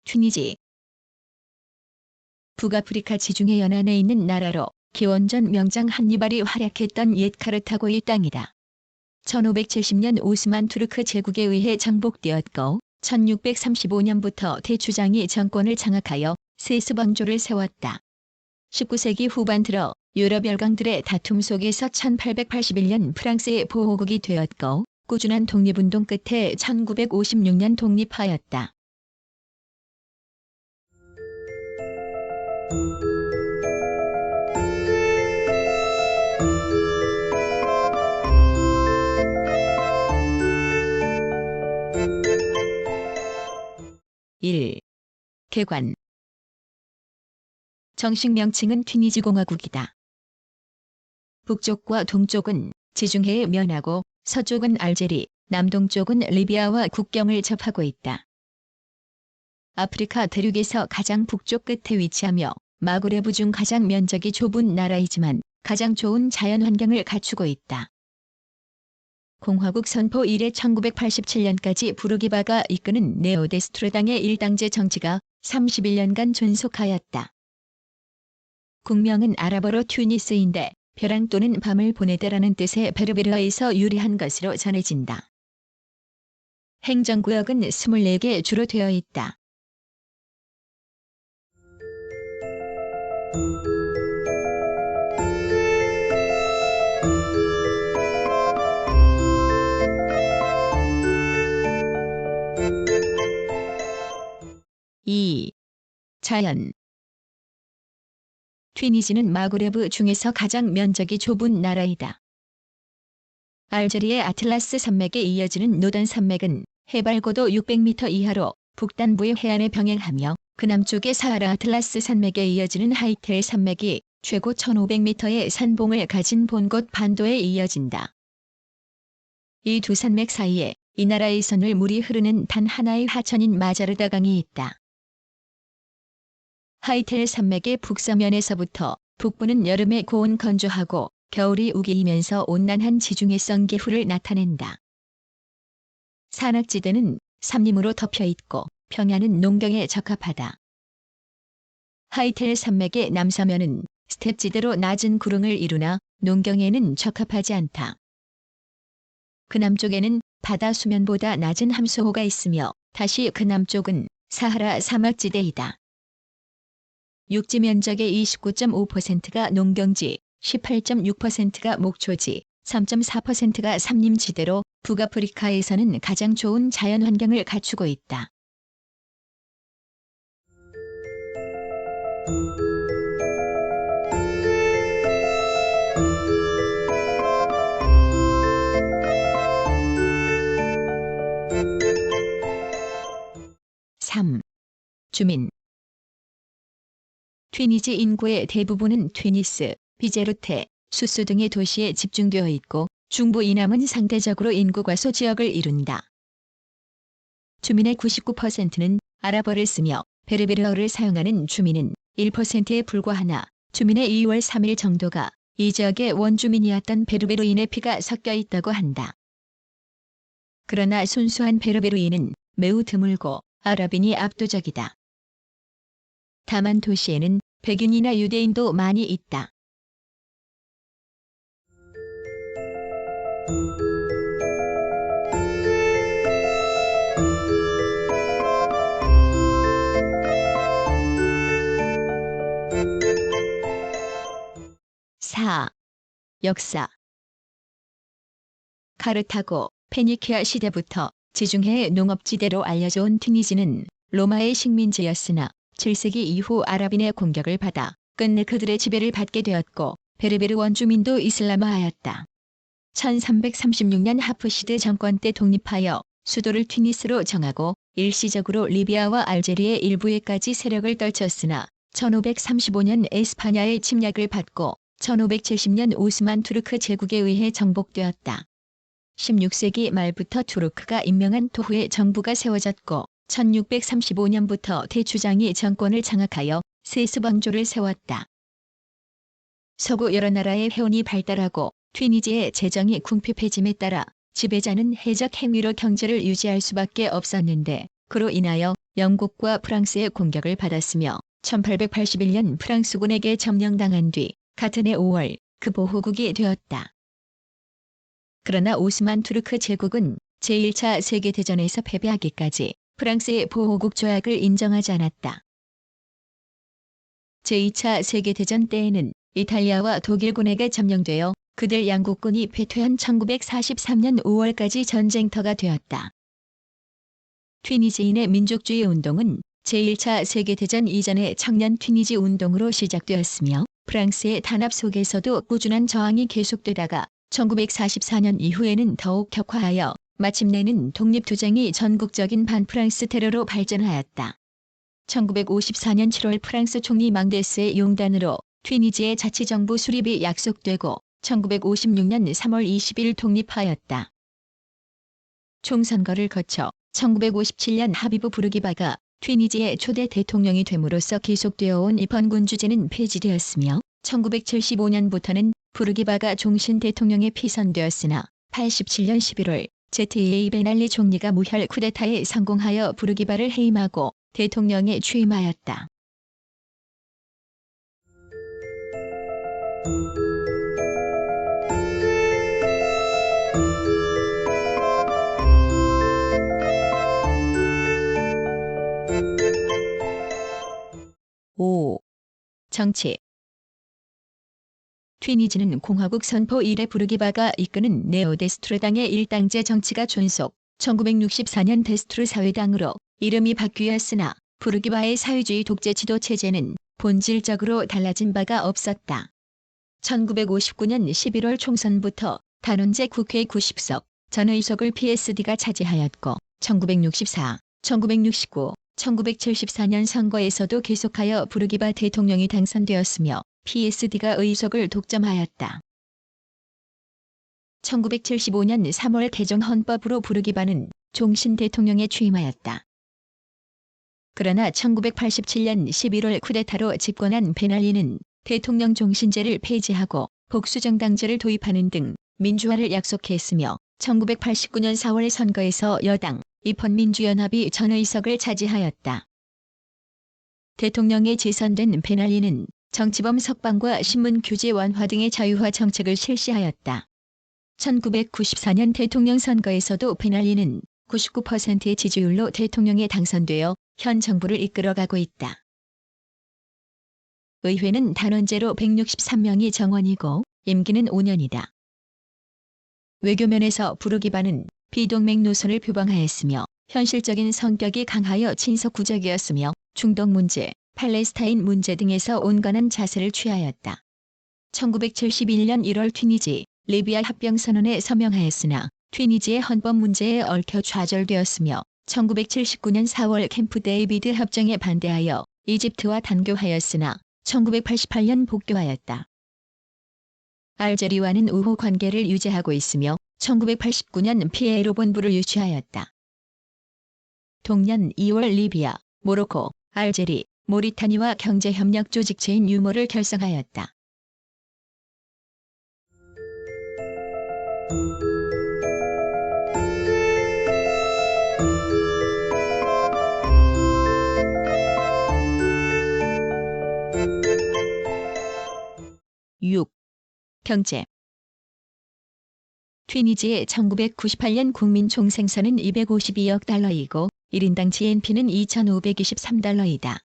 튀니지. 북아프리카 지중해 연안에 있는 나라로 기원전 명장 한니발이 활약했던 옛 카르타고의 땅이다. 1570년 오스만 투르크 제국에 의해 정복되었고 1635년부터 대추장이 정권을 장악하여 세습 왕조를 세웠다. 19세기 후반 들어 유럽 열강들의 다툼 속에서 1881년 프랑스의 보호국이 되었고 꾸준한 독립운동 끝에 1956년 독립하였다. (1) 개관. 정식 명칭은 튀니지 공화국이다. 북쪽과 동쪽은 지중해에 면하고 서쪽은 알제리, 남동쪽은 리비아와 국경을 접하고 있다. 아프리카 대륙에서 가장 북쪽 끝에 위치하며 마그레브 중 가장 면적이 좁은 나라이지만 가장 좋은 자연환경을 갖추고 있다. 공화국 선포 이래 1987년까지 부르기바가 이끄는 네오데스트르당의 일당제 정치가 31년간 존속하였다. 국명은 아랍어로 튜니스인데 벼랑 또는 밤을 보내다라는 뜻의 베르베르어에서 유래한 것으로 전해진다. 행정구역은 24개 주로 되어 있다. (2) 자연. 튀니지는 마그레브 중에서 가장 면적이 좁은 나라이다. 알제리의 아틀라스 산맥에 이어지는 노단 산맥은 해발 고도 600m 이하로 북단부의 해안에 병행하며 그 남쪽의 사하라 아틀라스 산맥에 이어지는 하이텔 산맥이 최고 1500m의 산봉을 가진 본곳 반도에 이어진다. 이 두 산맥 사이에 이 나라에서는 물이 흐르는 단 하나의 하천인 마자르다 강이 있다. 하이텔 산맥의 북서면에서부터 북부는 여름에 고온 건조하고 겨울이 우기면서 온난한 지중해성 기후를 나타낸다. 산악지대는 삼림으로 덮여 있고 평야는 농경에 적합하다. 하이텔 산맥의 남서면은 스텝지대로 낮은 구릉을 이루나 농경에는 적합하지 않다. 그 남쪽에는 바다 수면보다 낮은 함수호가 있으며 다시 그 남쪽은 사하라 사막지대이다. 육지 면적의 29.5%가 농경지, 18.6%가 목초지, 3.4%가 삼림지대로 북아프리카에서는 가장 좋은 자연환경을 갖추고 있다. (3) 주민. 튀니지 인구의 대부분은 튀니스, 비제루테, 수스 등의 도시에 집중되어 있고 중부 이남은 상대적으로 인구 과소 지역을 이룬다. 주민의 99%는 아랍어를 쓰며 베르베르어를 사용하는 주민은 1%에 불과하나 주민의 2월 3일 정도가 이 지역의 원주민이었던 베르베르인의 피가 섞여 있다고 한다. 그러나 순수한 베르베르인은 매우 드물고 아랍인이 압도적이다. 다만 도시에는 백인이나 유대인도 많이 있다. (4) 역사. 카르타고, 페니키아 시대부터 지중해의 농업지대로 알려져 온 튀니지는 로마의 식민지였으나 7세기 이후 아랍인의 공격을 받아 끝내 그들의 지배를 받게 되었고 베르베르 원주민도 이슬람화하였다. 1336년 하프시드 정권 때 독립하여 수도를 튀니스로 정하고 일시적으로 리비아와 알제리의 일부에까지 세력을 떨쳤으나 1535년 에스파냐의 침략을 받고 1570년 오스만 투르크 제국에 의해 정복되었다. 16세기 말부터 투르크가 임명한 토후의 정부가 세워졌고 1635년부터 대추장이 정권을 장악하여 세수방조를 세웠다. 서구 여러 나라의 해운이 발달하고 튀니지의 재정이 궁핍해짐에 따라 지배자는 해적 행위로 경제를 유지할 수밖에 없었는데 그로 인하여 영국과 프랑스의 공격을 받았으며 1881년 프랑스군에게 점령당한 뒤 같은 해 5월 그 보호국이 되었다. 그러나 오스만 투르크 제국은 제1차 세계대전에서 패배하기까지 프랑스의 보호국 조약을 인정하지 않았다. 제2차 세계대전 때에는 이탈리아와 독일군에게 점령되어 그들 양국군이 패퇴한 1943년 5월까지 전쟁터가 되었다. 튀니지인의 민족주의 운동은 제1차 세계대전 이전의 청년 튀니지 운동으로 시작되었으며 프랑스의 단합 속에서도 꾸준한 저항이 계속되다가 1944년 이후에는 더욱 격화하여 마침내는 독립투쟁이 전국적인 반프랑스 테러로 발전하였다. 1954년 7월 프랑스 총리 망데스의 용단으로 튀니지의 자치정부 수립이 약속되고 1956년 3월 20일 독립하였다. 총선거를 거쳐 1957년 하비부 부르기바가 튀니지의 초대 대통령이 됨으로써 계속되어 온 입헌군 주제는 폐지되었으며 1975년부터는 부르기바가 종신 대통령에 피선되었으나 87년 11월 ZEA 베날리 총리가 무혈 쿠데타에 성공하여 부르기바를 해임하고 대통령에 취임하였다. 정치. 튀니지는 공화국 선포 이래 부르기바가 이끄는 네오데스투르당의 일당제 정치가 존속, 1964년 데스투르 사회당으로 이름이 바뀌었으나 부르기바의 사회주의 독재 지도 체제는 본질적으로 달라진 바가 없었다. 1959년 11월 총선부터 단원제 국회 90석, 전의석을 PSD가 차지하였고 1964, 1969, 1974년 선거에서도 계속하여 부르기바 대통령이 당선되었으며 PSD가 의석을 독점하였다. 1975년 3월 개정 헌법으로 부르기바는 종신 대통령에 취임하였다. 그러나 1987년 11월 쿠데타로 집권한 베날리는 대통령 종신제를 폐지하고 복수정당제를 도입하는 등 민주화를 약속했으며 1989년 4월 선거에서 여당 입헌민주연합이 전의석을 차지하였다. 대통령에 재선된 베날리는 정치범 석방과 신문 규제 완화 등의 자유화 정책을 실시하였다. 1994년 대통령 선거에서도 베날리는 99%의 지지율로 대통령에 당선되어 현 정부를 이끌어가고 있다. 의회는 단원제로 163명이 정원이고 임기는 5년이다. 외교면에서 부르기바는 비동맹 노선을 표방하였으며 현실적인 성격이 강하여 친서구적이었으며 중동 문제, 팔레스타인 문제 등에서 온건한 자세를 취하였다. 1971년 1월 튀니지, 리비아 합병선언에 서명하였으나 튀니지의 헌법 문제에 얽혀 좌절되었으며 1979년 4월 캠프 데이비드 협정에 반대하여 이집트와 단교하였으나 1988년 복교하였다. 알제리와는 우호 관계를 유지하고 있으며 1989년 피에로 본부를 유치하였다. 동년 2월 리비아, 모로코, 알제리, 모리타니와 경제협력 조직체인 유모를 결성하였다. 경제. 튀니지의 1998년 국민총생선은 252억 달러이고 1인당 GNP는 2,523달러이다.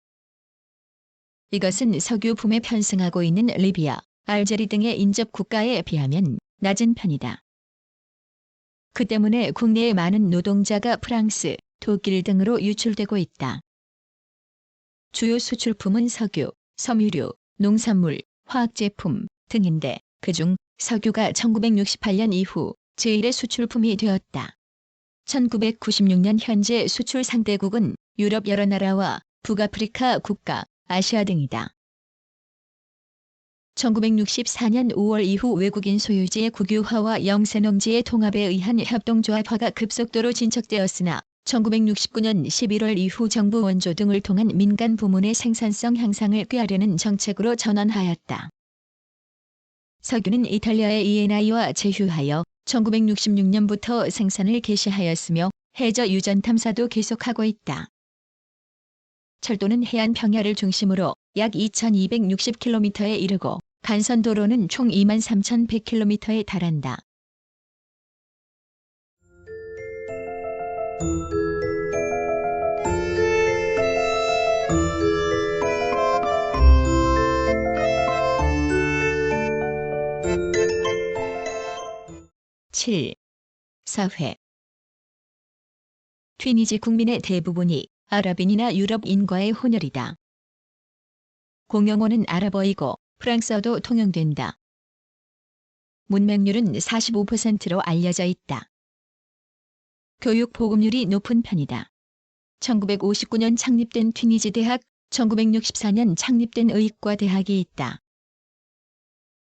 이것은 석유 붐에 편승하고 있는 리비아, 알제리 등의 인접 국가에 비하면 낮은 편이다. 그 때문에 국내의 많은 노동자가 프랑스, 독일 등으로 유출되고 있다. 주요 수출품은 석유, 섬유류, 농산물, 화학제품 등인데 그중 석유가 1968년 이후 제1의 수출품이 되었다. 1996년 현재 수출 상대국은 유럽 여러 나라와 북아프리카 국가, 아시아 등이다. 1964년 5월 이후 외국인 소유지의 국유화와 영세농지의 통합에 의한 협동조합화가 급속도로 진척되었으나 1969년 11월 이후 정부 원조 등을 통한 민간 부문의 생산성 향상을 꾀하려는 정책으로 전환하였다. 석유는 이탈리아의 ENI와 제휴하여 1966년부터 생산을 개시하였으며 해저 유전 탐사도 계속하고 있다. 철도는 해안 평야를 중심으로 약 2260km에 이르고 간선도로는 총 23,100km에 달한다. (7) 사회. 튀니지 국민의 대부분이 아랍인이나 유럽인과의 혼혈이다. 공용어는 아랍어이고 프랑스어도 통용된다. 문맹률은 45%로 알려져 있다. 교육 보급률이 높은 편이다. 1959년 창립된 튀니지 대학, 1964년 창립된 의과 대학이 있다.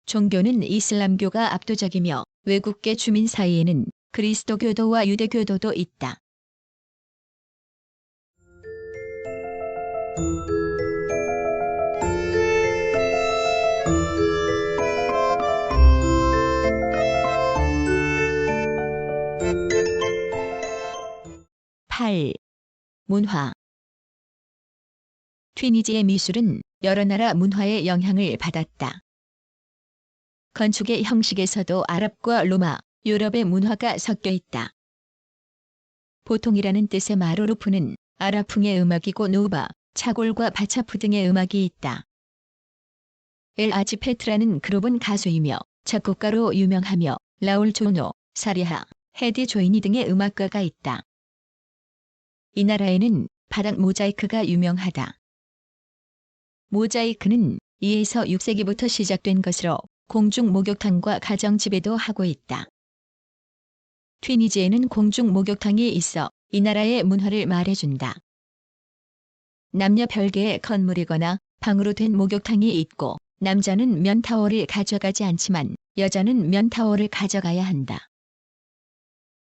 종교는 이슬람교가 압도적이며 외국계 주민 사이에는 그리스도교도와 유대교도도 있다. (8) 문화. 튀니지의 미술은 여러 나라 문화의 영향을 받았다. 건축의 형식에서도 아랍과 로마, 유럽의 문화가 섞여 있다. 보통이라는 뜻의 마루루프는 아랍풍의 음악이고 노바, 차골과 바차프 등의 음악이 있다. 엘 아지페트라는 그룹은 가수이며 작곡가로 유명하며 라울 조노, 사리하, 헤디 조이니 등의 음악가가 있다. 이 나라에는 바닥 모자이크가 유명하다. 모자이크는 2에서 6세기부터 시작된 것으로 공중 목욕탕과 가정 지배도 하고 있다. 튀니지에는 공중 목욕탕이 있어 이 나라의 문화를 말해준다. 남녀 별개의 건물이거나 방으로 된 목욕탕이 있고 남자는 면타월을 가져가지 않지만 여자는 면타월을 가져가야 한다.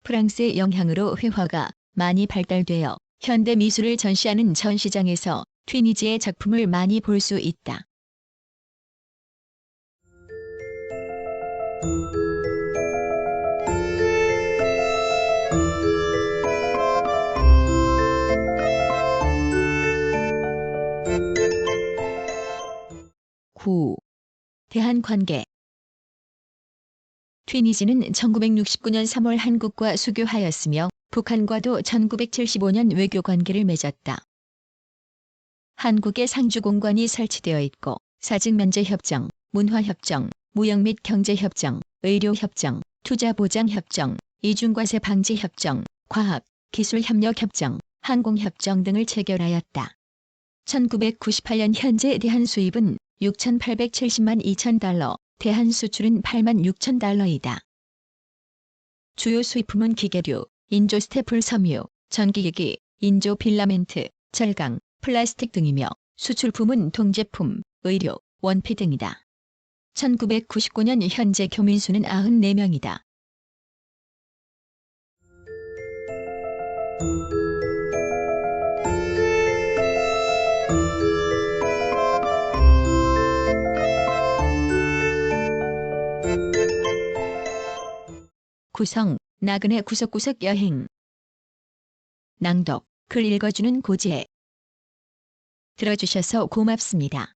프랑스의 영향으로 회화가 많이 발달되어 현대 미술을 전시하는 전시장에서 튀니지의 작품을 많이 볼 수 있다. (9) 대한관계. 튀니지는 1969년 3월 한국과 수교하였으며 북한과도 1975년 외교관계를 맺었다. 한국에 상주공관이 설치되어 있고 사직면제협정, 문화협정, 무역 및 경제협정, 의료협정, 투자보장협정, 이중과세 방지협정, 과학, 기술협력협정, 항공협정 등을 체결하였다. 1998년 현재 대한 수입은 6,870만 2천 달러, 대한 수출은 8만 6천 달러이다. 주요 수입품은 기계류, 인조 스테플 섬유, 전기기기, 인조 필라멘트, 절강, 플라스틱 등이며 수출품은 동제품, 의류, 원피 등이다. 1999년 현재 교민수는 94명이다. 구성, 나그네 구석구석 여행. 낭독, 글 읽어주는 고지혜. 들어주셔서 고맙습니다.